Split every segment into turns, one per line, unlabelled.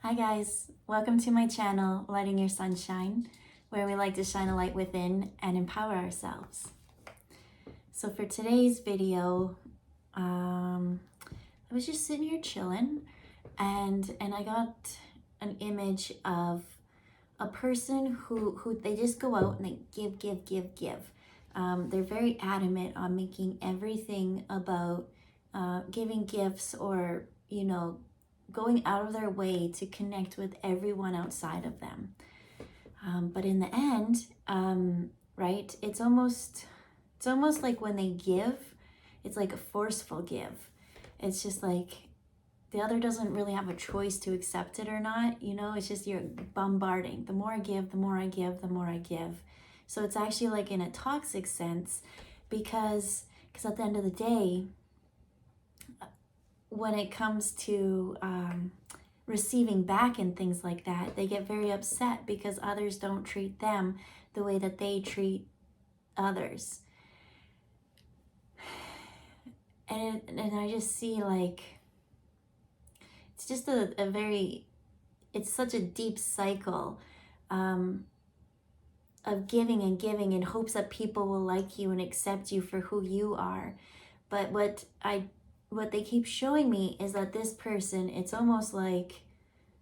Hi guys, welcome to my channel, Lighting Your Sunshine, where we like to shine a light within and empower ourselves. So for today's video, I was just sitting here chilling and I got an image of a person who they just go out and they give. They're very adamant on making everything about giving gifts or, going out of their way to connect with everyone outside of them. But in the end, right, it's almost like when they give, it's like a forceful give. It's just like the other doesn't really have a choice to accept it or not. It's just you're bombarding. The more I give, the more I give, the more I give. So it's actually like in a toxic sense because at the end of the day, when it comes to receiving back and things like that, they get very upset because others don't treat them the way that they treat others. And I just see like, it's just it's such a deep cycle of giving and giving in hopes that people will like you and accept you for who you are. But what they keep showing me is that this person, it's almost like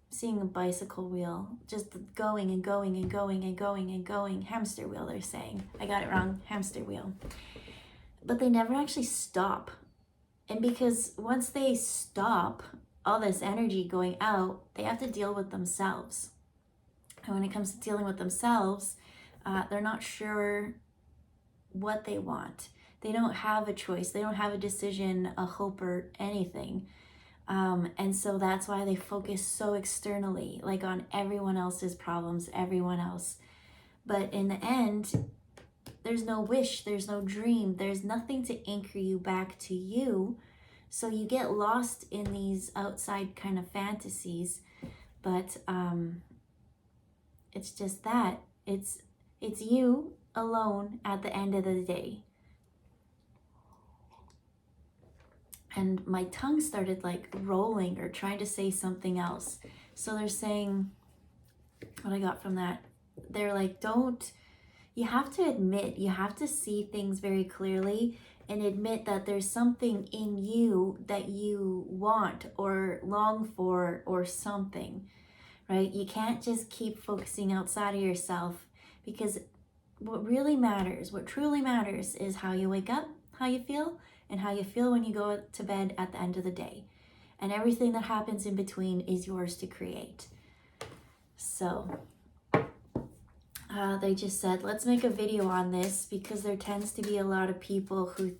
seeing a bicycle wheel, just going and going and going and going and going. Hamster wheel, they're saying. I got it wrong, hamster wheel. But they never actually stop. And because once they stop all this energy going out, they have to deal with themselves. And when it comes to dealing with themselves, they're not sure what they want. They don't have a choice. They don't have a decision, a hope, or anything. And so that's why they focus so externally, like on everyone else's problems, everyone else. But in the end, there's no wish, there's no dream, there's nothing to anchor you back to you. So you get lost in these outside kind of fantasies. But it's just that. It's you alone at the end of the day. And my tongue started like rolling or trying to say something else. So they're saying, what I got from that, they're like, you have to admit, you have to see things very clearly and admit that there's something in you that you want or long for or something, right? You can't just keep focusing outside of yourself, because what really matters, what truly matters, is how you wake up, how you feel, and how you feel when you go to bed at the end of the day. And everything that happens in between is yours to create. So they just said, let's make a video on this, because there tends to be a lot of people who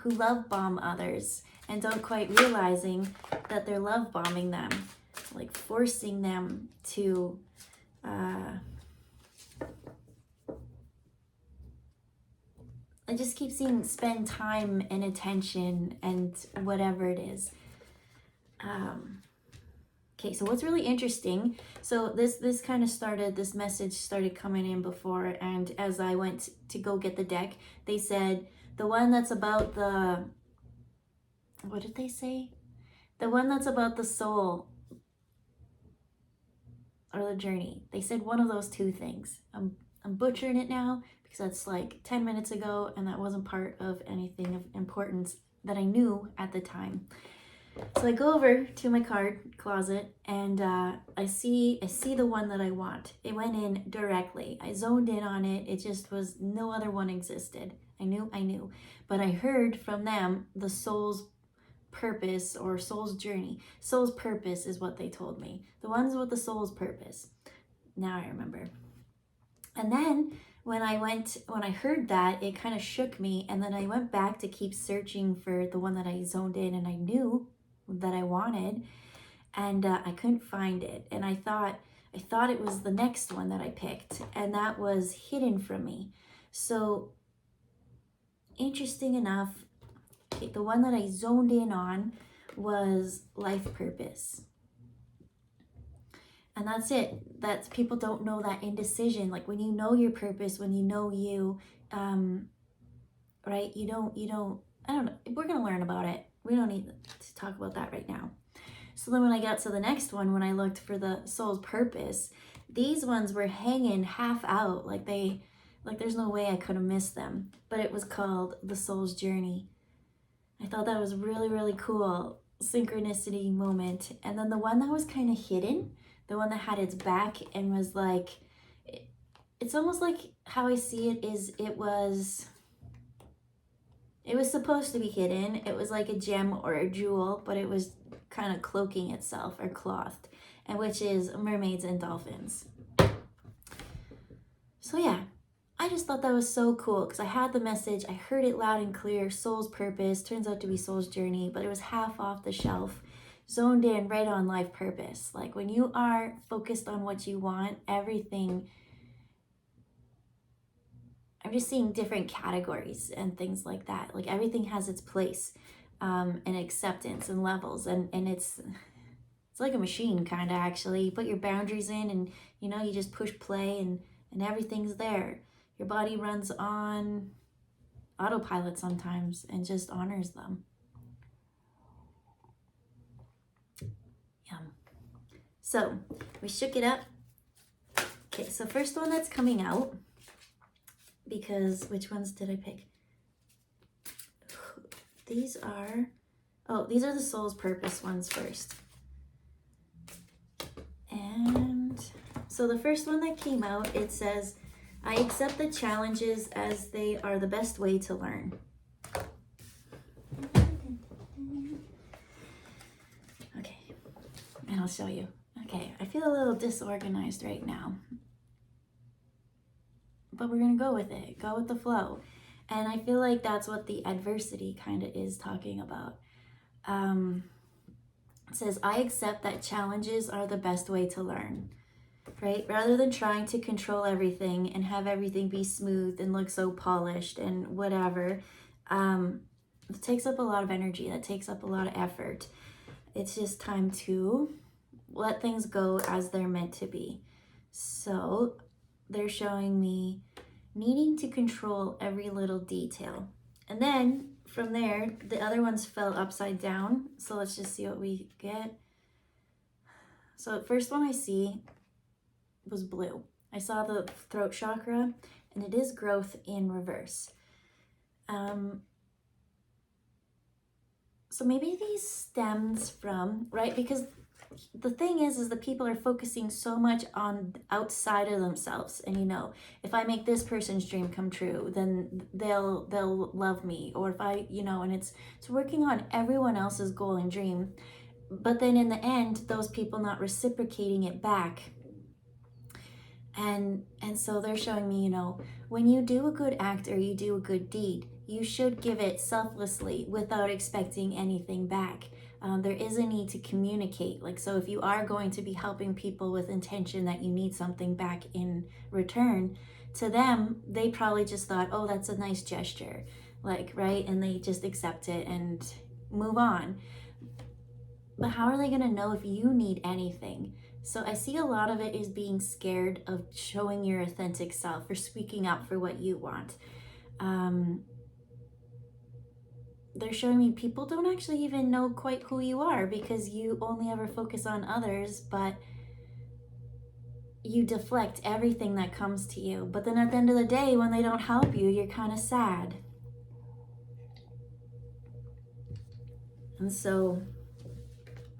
love bomb others and don't quite realizing that they're love bombing them, like forcing them to I just keep seeing spend time and attention and whatever it is. Okay, so what's really interesting, so this kind of started, this message started coming in before, and as I went to go get the deck, they said the one that's about the, what did they say? The one that's about the soul or the journey. They said one of those two things. I'm butchering it now because that's like 10 minutes ago and that wasn't part of anything of importance that I knew at the time. So I go over to my card closet and I see the one that I want. It went in directly. I zoned in on it. It just was, no other one existed. I knew. But I heard from them the soul's purpose or soul's journey. Soul's purpose is what they told me. The ones with the soul's purpose. Now I remember. And then when I heard that, it kind of shook me. And then I went back to keep searching for the one that I zoned in and I knew that I wanted. And I couldn't find it. And I thought it was the next one that I picked. And that was hidden from me. So interesting enough, the one that I zoned in on was life purpose. And that's it. That's, people don't know that indecision. Like when you know your purpose, when you know you, right? You don't, I don't know. We're going to learn about it. We don't need to talk about that right now. So then when I got to the next one, when I looked for the soul's purpose, these ones were hanging half out, like there's no way I could have missed them. But it was called The Soul's Journey. I thought that was really, really cool synchronicity moment. And then the one that was kind of hidden, the one that had its back and was like, it's almost like how I see it is it was supposed to be hidden. It was like a gem or a jewel, but it was kind of cloaking itself or clothed, and which is mermaids and dolphins. So yeah, I just thought that was so cool because I had the message, I heard it loud and clear, soul's purpose, turns out to be soul's journey, but it was half off the shelf, zoned in right on life purpose. Like when you are focused on what you want, everything, I'm just seeing different categories and things like that. Like everything has its place, and acceptance and levels, and it's like a machine kind of actually. You put your boundaries in and you just push play and everything's there. Your body runs on autopilot sometimes and just honors them. Yum. So we shook it up. Okay, so first one that's coming out, because which ones did I pick? These are the soul's purpose ones first. And so the first one that came out, it says, I accept the challenges as they are the best way to learn. Okay, and I'll show you. Okay, I feel a little disorganized right now, but we're gonna go with it, go with the flow. And I feel like that's what the adversity kind of is talking about. It says, I accept that challenges are the best way to learn, right? Rather than trying to control everything and have everything be smooth and look so polished and whatever, it takes up a lot of energy. That takes up a lot of effort. It's just time to let things go as they're meant to be. So they're showing me needing to control every little detail. And then from there, the other ones fell upside down. So let's just see what we get. So the first one I see was blue. I saw the throat chakra, and it is growth in reverse. So maybe these stems from, right? Because the thing is that people are focusing so much on outside of themselves, and if I make this person's dream come true, then they'll love me, or if I and it's working on everyone else's goal and dream, but then in the end those people not reciprocating it back. And so they're showing me, when you do a good act or you do a good deed, you should give it selflessly without expecting anything back. There is a need to communicate. Like, so if you are going to be helping people with intention that you need something back in return, to them, they probably just thought, oh, that's a nice gesture, like, right? And they just accept it and move on. But how are they going to know if you need anything? So I see a lot of it is being scared of showing your authentic self or speaking up for what you want. They're showing me people don't actually even know quite who you are because you only ever focus on others, but you deflect everything that comes to you. But then at the end of the day, when they don't help you, you're kind of sad. And so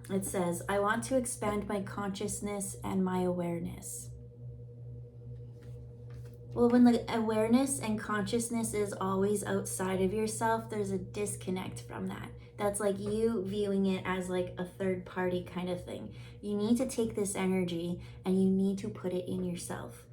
it says, I want to expand my consciousness and my awareness. Well, when the awareness and consciousness is always outside of yourself, there's a disconnect from that. That's like you viewing it as like a third party kind of thing. You need to take this energy and you need to put it in yourself.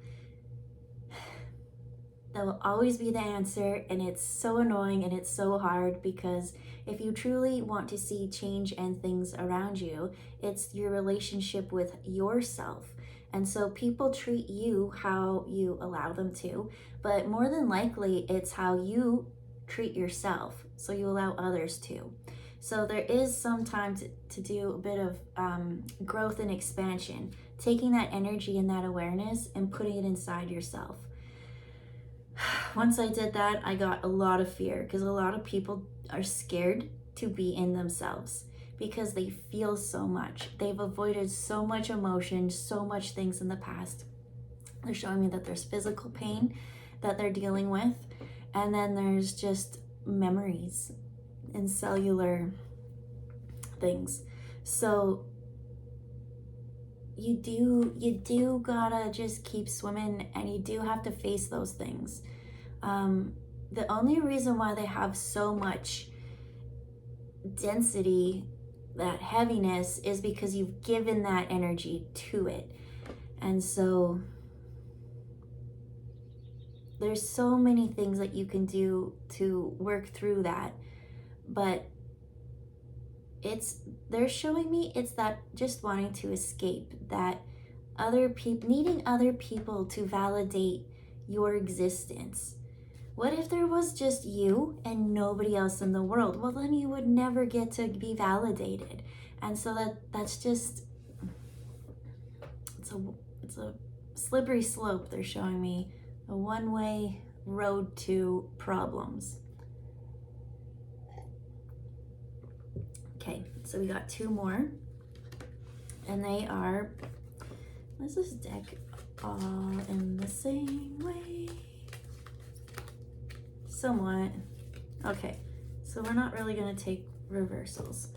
That will always be the answer, and it's so annoying and it's so hard, because if you truly want to see change and things around you, it's your relationship with yourself. And so people treat you how you allow them to, but more than likely it's how you treat yourself, so you allow others to. So there is some time to do a bit of growth and expansion, taking that energy and that awareness and putting it inside yourself. Once I did that, I got a lot of fear, because a lot of people are scared to be in themselves, because they feel so much. They've avoided so much emotion, so much things in the past. They're showing me that there's physical pain that they're dealing with, and then there's just memories and cellular things. So you do gotta just keep swimming, and you do have to face those things. The only reason why they have so much density, that heaviness, is because you've given that energy to it. And so there's so many things that you can do to work through that, but they're showing me it's that just wanting to escape, that other people, needing other people to validate your existence. What if there was just you and nobody else in the world? Well, then you would never get to be validated. And so that's just, it's a slippery slope they're showing me, a one-way road to problems. Okay, so we got 2 more, and they are, is this deck all in the same way? Somewhat. Okay, so we're not really going to take reversals.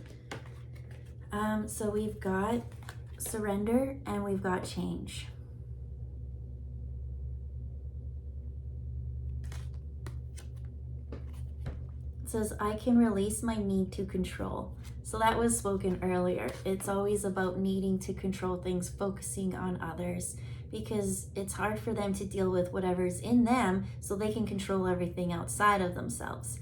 So we've got surrender and we've got change. It says, I can release my need to control. So that was spoken earlier. It's always about needing to control things, focusing on others, because it's hard for them to deal with whatever's in them so they can control everything outside of themselves.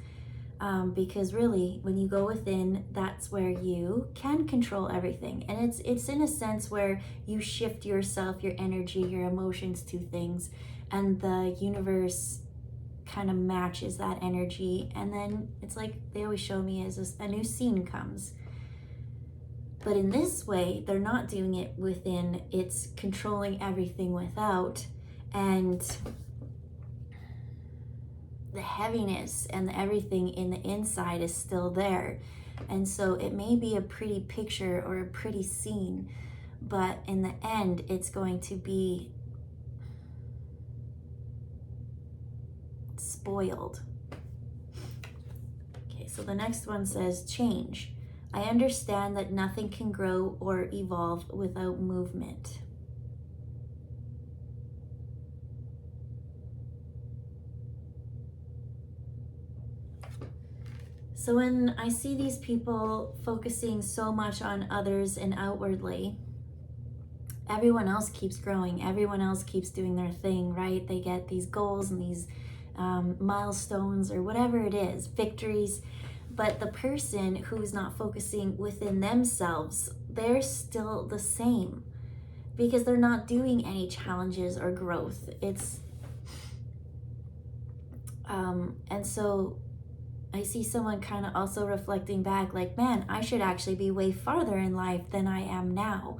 Because really, when you go within, that's where you can control everything. And it's in a sense where you shift yourself, your energy, your emotions to things, and the universe kind of matches that energy. And then it's like they always show me as a new scene comes. But in this way, they're not doing it within, it's controlling everything without. And the heaviness and everything in the inside is still there. And so it may be a pretty picture or a pretty scene, but in the end, it's going to be spoiled. Okay, so the next one says change. I understand that nothing can grow or evolve without movement. So when I see these people focusing so much on others and outwardly, everyone else keeps growing, everyone else keeps doing their thing, right? They get these goals and these milestones or whatever it is, victories. But the person who's not focusing within themselves, they're still the same because they're not doing any challenges or growth. And so I see someone kind of also reflecting back like, man, I should actually be way farther in life than I am now.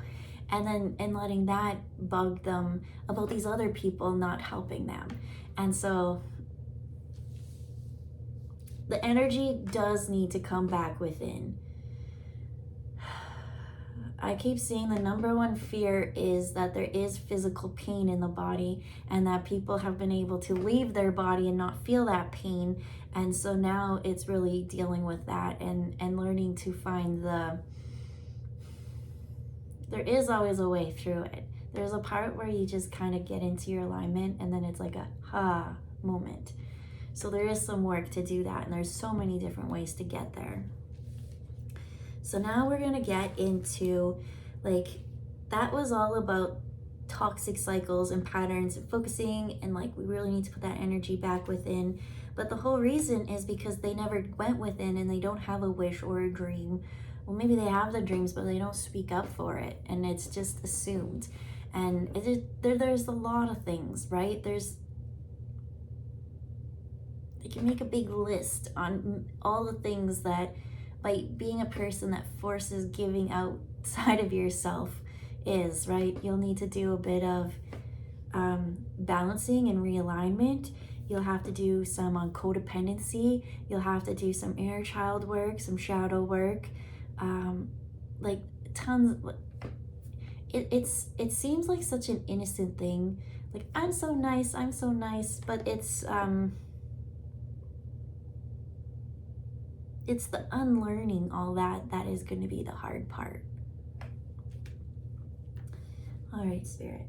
And letting that bug them about these other people not helping them. And so the energy does need to come back within. I keep seeing the number one fear is that there is physical pain in the body, and that people have been able to leave their body and not feel that pain. And so now it's really dealing with that and learning to find there is always a way through it. There's a part where you just kind of get into your alignment, and then it's like a ha moment. So there is some work to do that, and there's so many different ways to get there. So now we're gonna get into, like, that was all about toxic cycles and patterns and focusing, and like we really need to put that energy back within. But the whole reason is because they never went within, and they don't have a wish or a dream. Well, maybe they have the dreams, but they don't speak up for it, and it's just assumed. And there's a lot of things, right? You can make a big list on all the things that, by being a person that forces giving outside of yourself is, right? You'll need to do a bit of balancing and realignment. You'll have to do some on codependency. You'll have to do some inner child work, some shadow work. like tons. It seems like such an innocent thing. Like, I'm so nice, but it's the unlearning all that is going to be the hard part. All right, Spirit.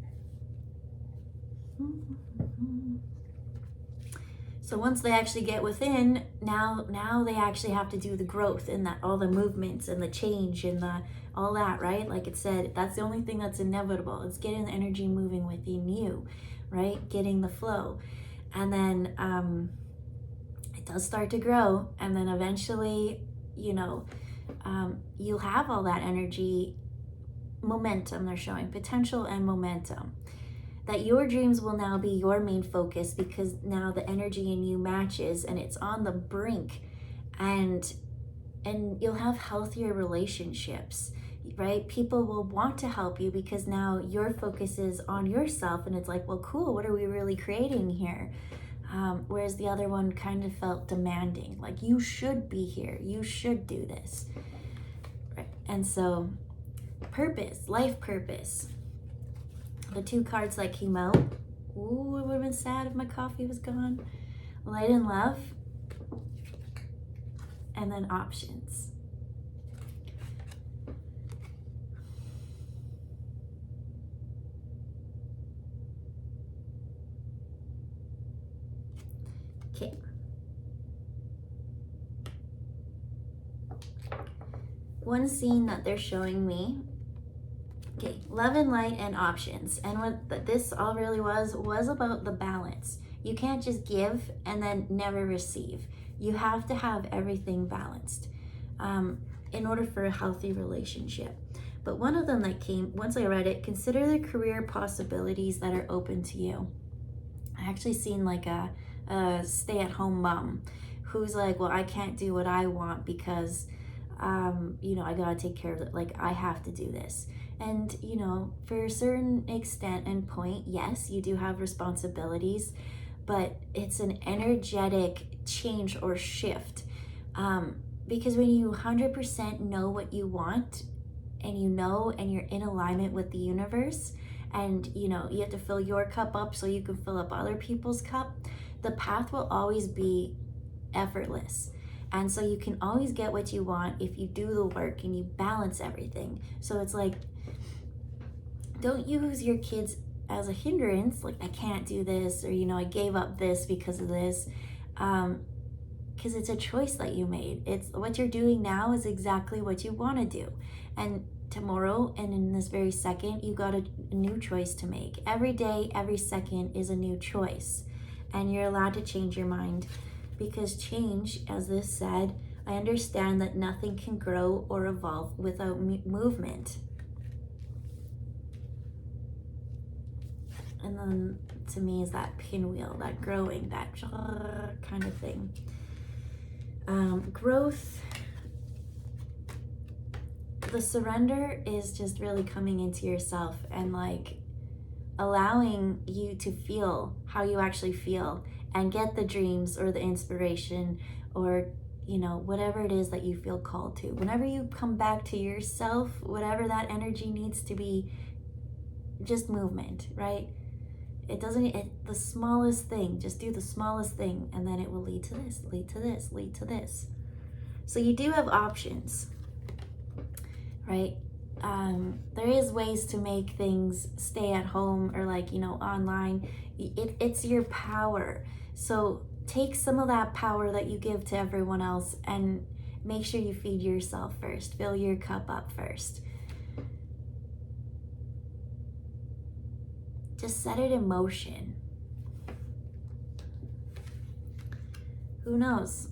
So once they actually get within, now they actually have to do the growth and that all the movements and the change and the all that, right? Like it said, that's the only thing that's inevitable. It's getting the energy moving within you, right? Getting the flow. And then it does start to grow, and then eventually, you'll have all that energy, momentum. They're showing potential and momentum, that your dreams will now be your main focus, because now the energy in you matches and it's on the brink, and you'll have healthier relationships, right? People will want to help you because now your focus is on yourself, and it's like, well, cool, what are we really creating here? Whereas the other one kind of felt demanding, like, you should be here, you should do this, right? And so purpose, life purpose, the two cards that came out. Ooh, it would have been sad if my coffee was gone. Light and love, and then options. Okay. One scene that they're showing me. Okay, love and light and options. And what this all really was about the balance. You can't just give and then never receive. You have to have everything balanced in order for a healthy relationship. But one of them that came, once I read it, consider the career possibilities that are open to you. I actually seen like a stay-at-home mom who's like, well, I can't do what I want because, I gotta take care of it. Like, I have to do this. And, for a certain extent and point, yes, you do have responsibilities, but it's an energetic change or shift. Because when you 100% know what you want, and and you're in alignment with the universe, and you have to fill your cup up so you can fill up other people's cup, the path will always be effortless. And so you can always get what you want if you do the work and you balance everything. So it's like, don't use your kids as a hindrance, like, I can't do this, or I gave up this because of this, because it's a choice that you made. It's what you're doing now is exactly what you want to do, and tomorrow and in this very second, you got a new choice to make. Every day, every second is a new choice, and you're allowed to change your mind, because change, as this said, I understand that nothing can grow or evolve without movement. And then to me is that pinwheel, that growing, that kind of thing. Growth, the surrender is just really coming into yourself and like allowing you to feel how you actually feel and get the dreams or the inspiration or whatever it is that you feel called to. Whenever you come back to yourself, whatever that energy needs to be, just movement, right? The smallest thing, just do the smallest thing, and then it will lead to this, lead to this, lead to this. So you do have options, right? There is ways to make things stay at home or online. It's your power. So take some of that power that you give to everyone else and make sure you feed yourself first. Fill your cup up first. Just set it in motion. Who knows?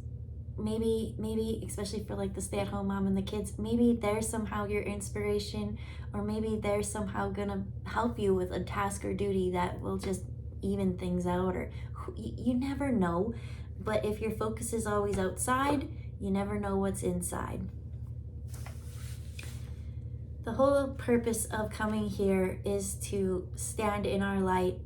Maybe especially for like the stay-at-home mom and the kids, maybe they're somehow your inspiration, or maybe they're somehow gonna help you with a task or duty that will just even things out, or you never know. But if your focus is always outside, you never know what's inside. The whole purpose of coming here is to stand in our light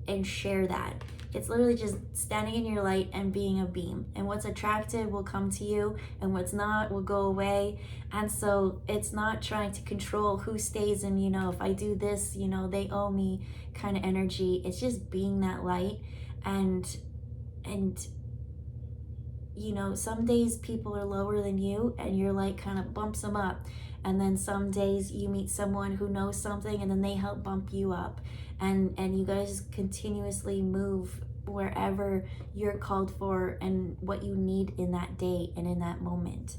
and share that. It's literally just standing in your light and being a beam. And what's attractive will come to you, and what's not will go away. And so it's not trying to control who stays in, if I do this, they owe me kind of energy. It's just being that light. And some days people are lower than you and your light kind of bumps them up. And then some days you meet someone who knows something and then they help bump you up. And you guys continuously move wherever you're called for and what you need in that day and in that moment.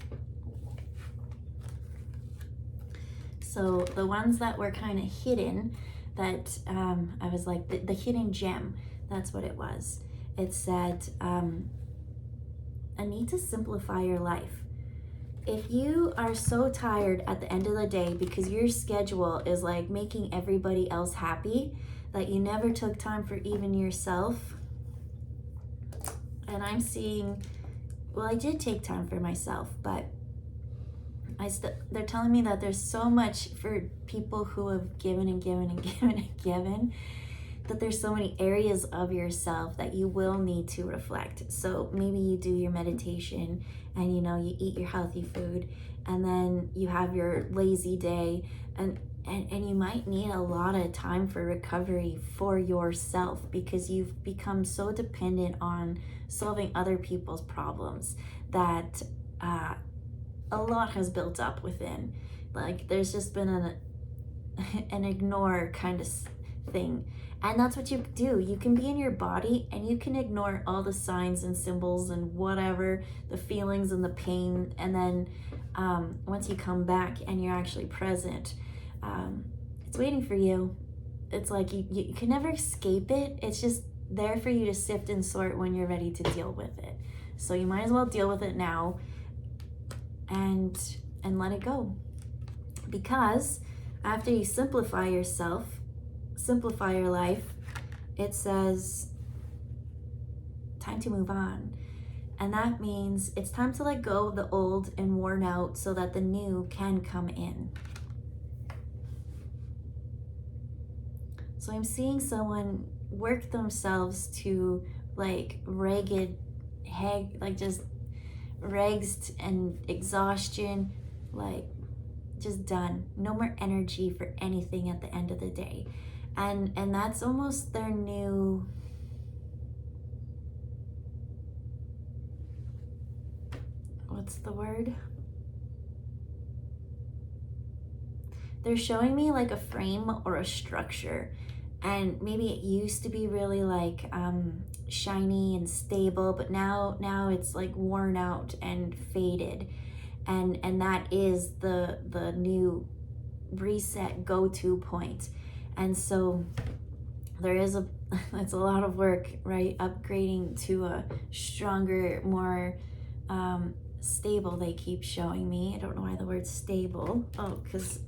So the ones that were kind of hidden, that I was like, the hidden gem, that's what it was. It said, I need to simplify your life. If you are so tired at the end of the day because your schedule is like making everybody else happy, that you never took time for even yourself. And I'm seeing, well, I did take time for myself, but they're telling me that there's so much for people who have given and given and given and given, that there's so many areas of yourself that you will need to reflect. So maybe you do your meditation and you eat your healthy food, and then you have your lazy day, and you might need a lot of time for recovery for yourself because you've become so dependent on solving other people's problems that a lot has built up within. Like there's just been an ignore kind of thing. And that's what you do. You can be in your body and you can ignore all the signs and symbols and whatever, the feelings and the pain. And then once you come back and you're actually present, it's waiting for you. It's like you can never escape it. It's just there for you to sift and sort when you're ready to deal with it. So you might as well deal with it now and let it go. Because after you simplify yourself, simplify your life, it says time to move on. And that means it's time to let go of the old and worn out so that the new can come in. So I'm seeing someone work themselves to like ragged, like just rags and exhaustion, like just done. No more energy for anything at the end of the day. And that's almost their new, what's the word? They're showing me like a frame or a structure, and maybe it used to be really like shiny and stable, but now it's like worn out and faded, and that is the new reset go-to point. And so there is it's a lot of work, right? Upgrading to a stronger, more stable, they keep showing me. I don't know why the word's stable. Oh, because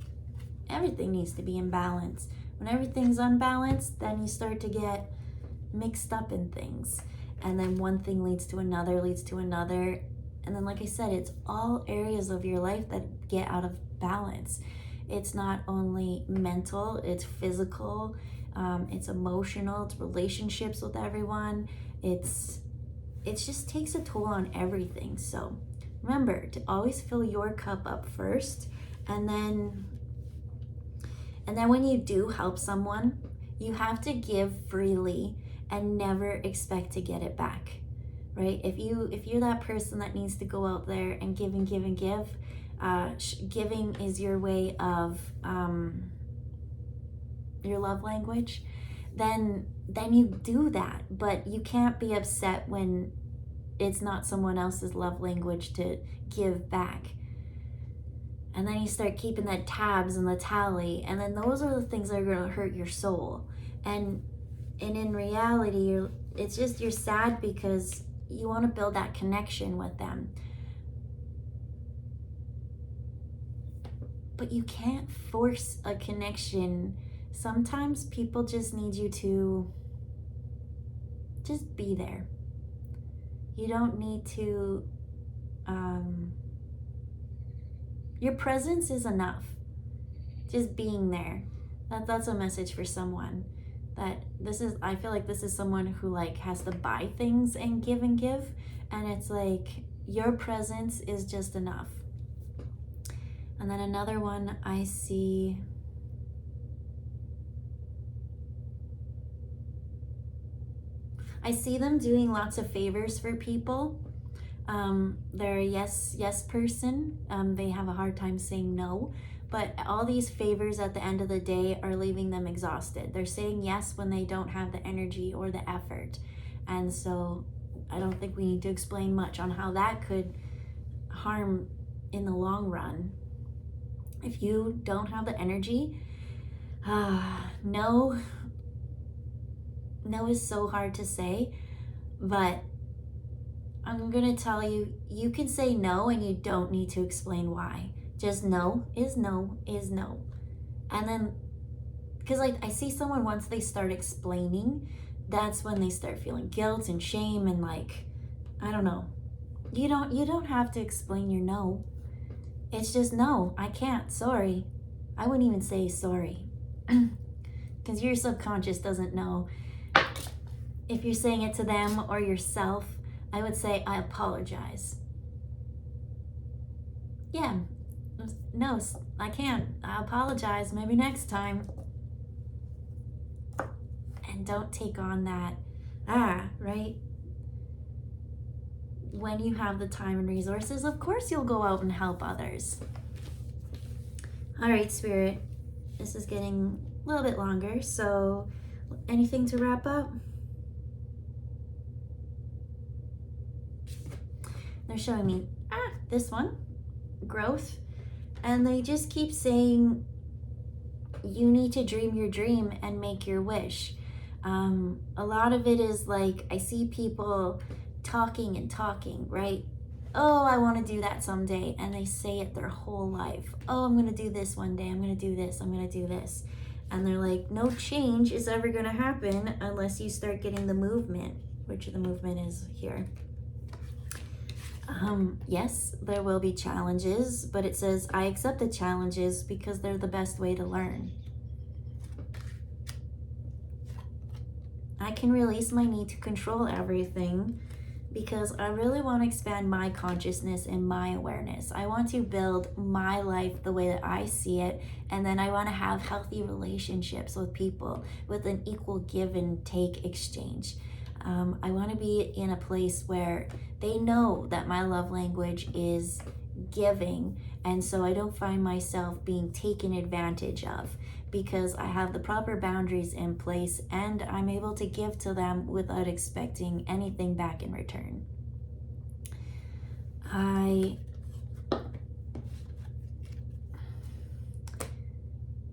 everything needs to be in balance. When everything's unbalanced, then you start to get mixed up in things. And then one thing leads to another. And then, like I said, it's all areas of your life that get out of balance. It's not only mental, it's physical, it's emotional, it's relationships with everyone. It just takes a toll on everything. So remember to always fill your cup up first, and then when you do help someone, you have to give freely and never expect to get it back, right? If you're that person that needs to go out there and give and give and give, giving is your way of your love language, then you do that. But you can't be upset when it's not someone else's love language to give back. And then you start keeping that tabs and the tally, and then those are the things that are going to hurt your soul. And in reality, it's just you're sad because you want to build that connection with them. But you can't force a connection. Sometimes people just need you to just be there. You don't need to, your presence is enough. Just being there. That's a message for someone. That I feel like this is someone who like has to buy things and give, and it's like your presence is just enough. And then another one I see, them doing lots of favors for people. They're a yes person. They have a hard time saying no, but all these favors at the end of the day are leaving them exhausted. They're saying yes when they don't have the energy or the effort. And so I don't think we need to explain much on how that could harm in the long run. If you don't have the energy, no is so hard to say, but I'm gonna tell you, you can say no and you don't need to explain why. Just no is no is no. And then, because like I see someone, once they start explaining, that's when they start feeling guilt and shame and like, I don't know. You don't have to explain your no. It's just no, I can't, sorry. I wouldn't even say sorry. Because your subconscious doesn't know. If you're saying it to them or yourself, I would say, I apologize. Yeah, no, I can't. I apologize, maybe next time. And don't take on that, right? When you have the time and resources, of course you'll go out and help others. All right, Spirit, this is getting a little bit longer, so anything to wrap up? They're showing me, this one, growth. And they just keep saying, you need to dream your dream and make your wish. A lot of it is like, I see people talking and talking, right? Oh, I want to do that someday. And they say it their whole life. Oh, I'm going to do this one day. I'm going to do this. I'm going to do this. And they're like, no change is ever going to happen unless you start getting the movement, which the movement is here. Yes, there will be challenges, but it says, I accept the challenges because they're the best way to learn. I can release my need to control everything because I really want to expand my consciousness and my awareness. I want to build my life the way that I see it, and then I want to have healthy relationships with people with an equal give and take exchange. I want to be in a place where they know that my love language is giving, and so I don't find myself being taken advantage of because I have the proper boundaries in place and I'm able to give to them without expecting anything back in return. I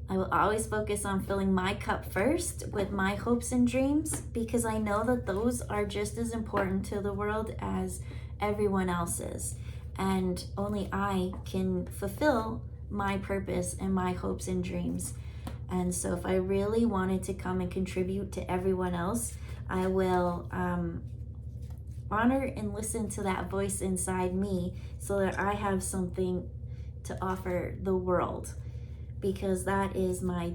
will always focus on filling my cup first with my hopes and dreams because I know that those are just as important to the world as everyone else's. And only I can fulfill my purpose and my hopes and dreams. And so if I really wanted to come and contribute to everyone else, I will honor and listen to that voice inside me so that I have something to offer the world. Because that is my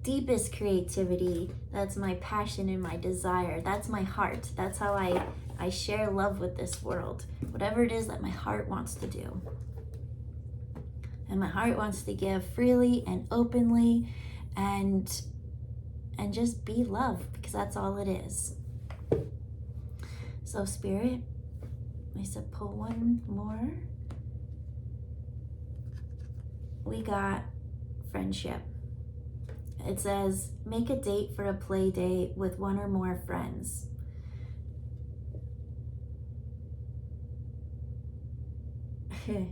deepest creativity. That's my passion and my desire. That's my heart. That's how I share love with this world. Whatever it is that my heart wants to do. And my heart wants to give freely and openly and just be love, because that's all it is. So Spirit, I said pull one more. We got friendship. It says, make a date for a play day with one or more friends. Okay,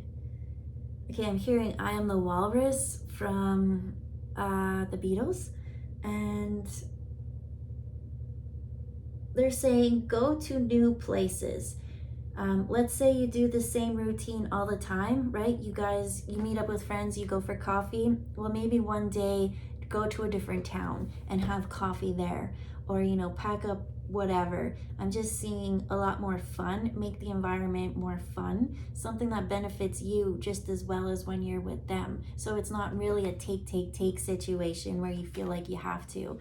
I'm hearing I Am the Walrus from the Beatles, and they're saying go to new places. Let's say you do the same routine all the time, right? You meet up with friends, you go for coffee. Well, maybe one day go to a different town and have coffee there, or, pack up whatever. I'm just seeing a lot more fun, make the environment more fun, something that benefits you just as well as when you're with them. So it's not really a take situation where you feel like you have to.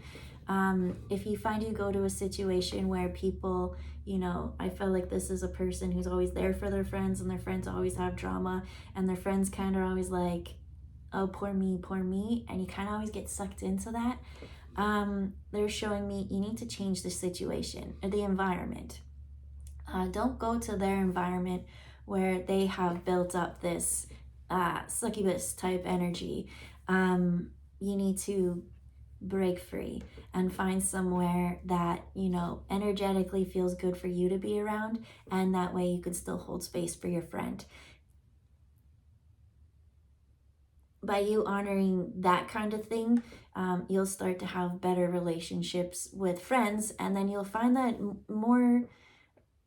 If you find you go to a situation where people, I feel like this is a person who's always there for their friends, and their friends always have drama, and their friends kind of always like, oh, poor me, and you kind of always get sucked into that. They're showing me you need to change the situation or the environment. Don't go to their environment where they have built up this succubus type energy. You need to break free and find somewhere that, energetically feels good for you to be around, and that way you can still hold space for your friend. By you honoring that kind of thing, you'll start to have better relationships with friends, and then you'll find that more,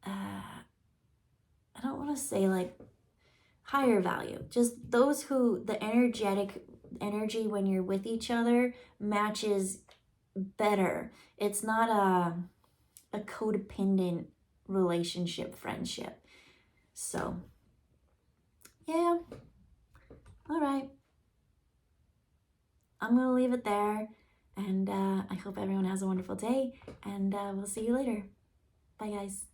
I don't want to say like higher value, just those who the energy when you're with each other matches better. It's not a codependent relationship, friendship. So, yeah, all right. I'm going to leave it there. And I hope everyone has a wonderful day. And we'll see you later. Bye, guys.